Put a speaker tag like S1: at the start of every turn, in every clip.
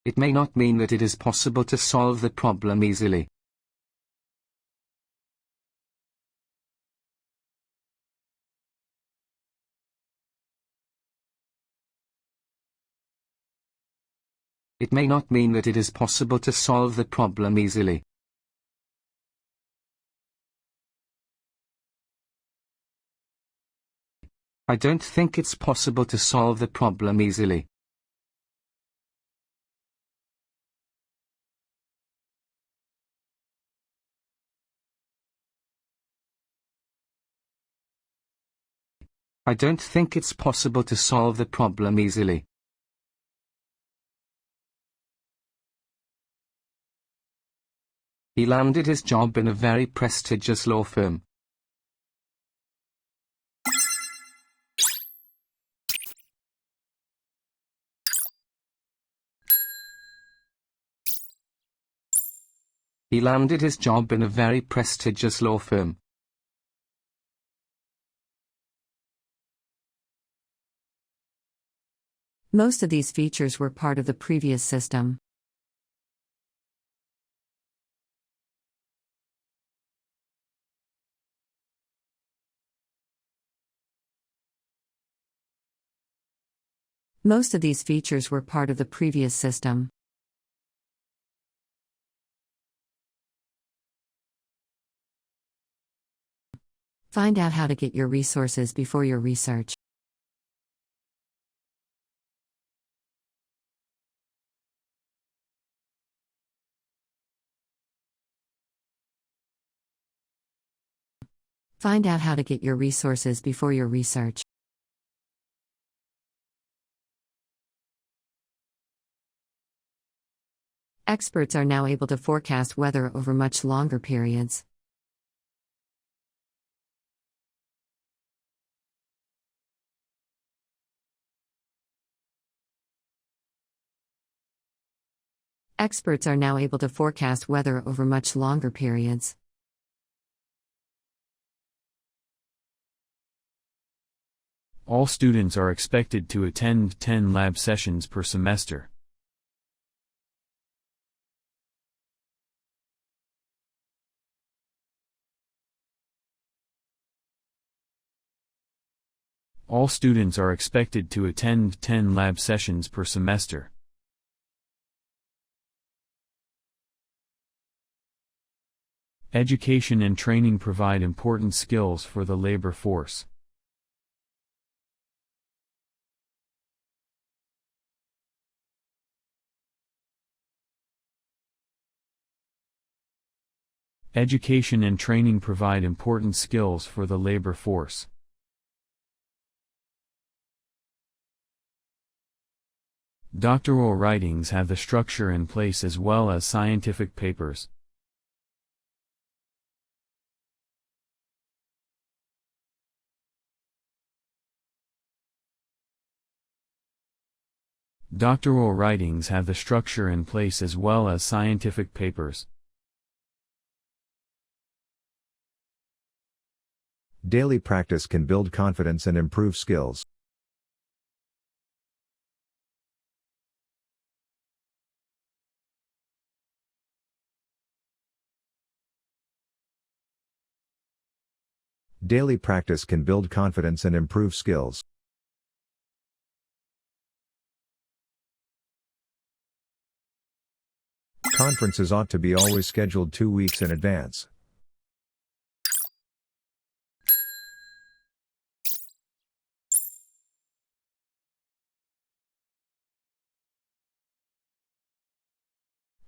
S1: It may not mean that it is possible to solve the problem easily. It may not mean that it is possible to solve the problem easily. I don't think it's possible to solve the problem easily. I don't think it's possible to solve the problem easily. He landed his job in a very prestigious law firm. He landed his job in a very prestigious law firm.
S2: Most of these features were part of the previous system. Most of these features were part of the previous system. Find out how to get your resources before your research. Find out how to get your resources before your research. Experts are now able to forecast weather over much longer periods. Experts are now able to forecast weather over much longer periods.
S3: All students are expected to attend 10 lab sessions per semester. All students are expected to attend 10 lab sessions per semester. Education and training provide important skills for the labor force. Education and training provide important skills for the labor force. Doctoral writings have the structure in place as well as scientific papers. Doctoral writings have the structure in place as well as scientific papers.
S4: Daily practice can build confidence and improve skills. Daily practice can build confidence and improve skills. Conferences ought to be always scheduled 2 weeks in advance.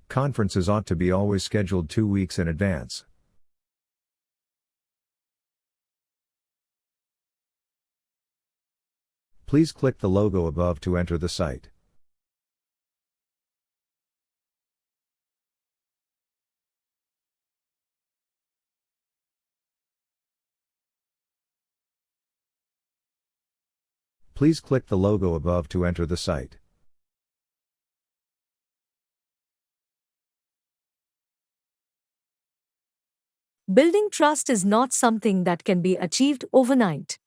S4: Conferences ought to be always scheduled 2 weeks in advance. Please click the logo above to enter the site. Please click the logo above to enter the site.
S5: Building trust is not something that can be achieved overnight.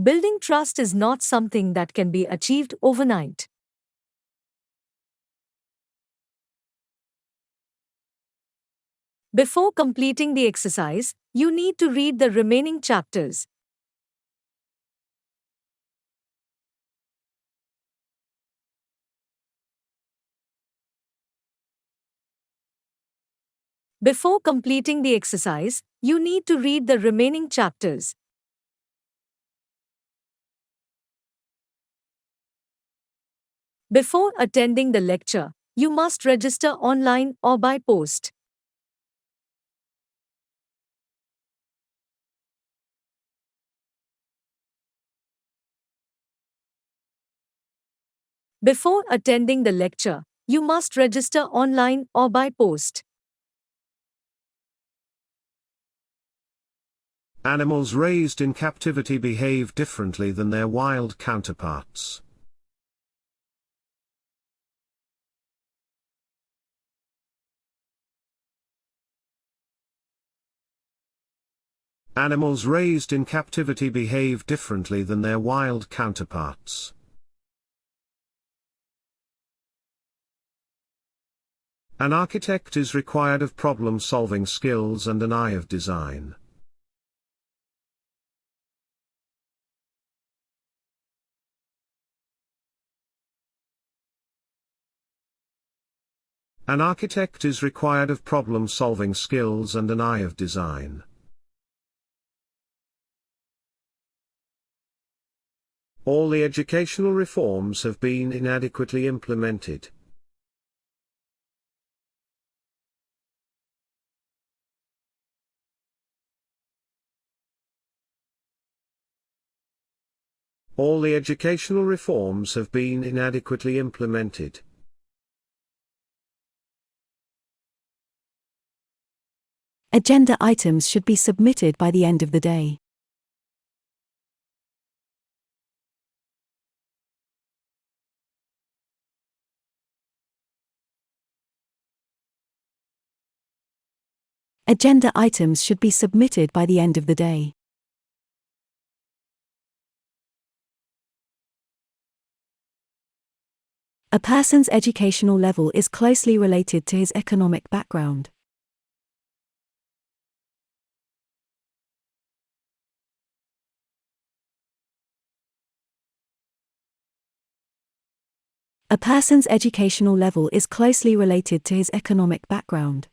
S5: Building trust is not something that can be achieved overnight. Before completing the exercise, you need to read the remaining chapters. Before completing the exercise, you need to read the remaining chapters. Before attending the lecture, you must register online or by post. Before attending the lecture, you must register online or by post.
S6: Animals raised in captivity behave differently than their wild counterparts. Animals raised in captivity behave differently than their wild counterparts. An architect is required of problem-solving skills and an eye of design. An architect is required of problem-solving skills and an eye of design. All the educational reforms have been inadequately implemented. All the educational reforms have been inadequately implemented.
S7: Agenda items should be submitted by the end of the day. Agenda items should be submitted by the end of the day. A person's educational level is closely related to his economic background. A person's educational level is closely related to his economic background.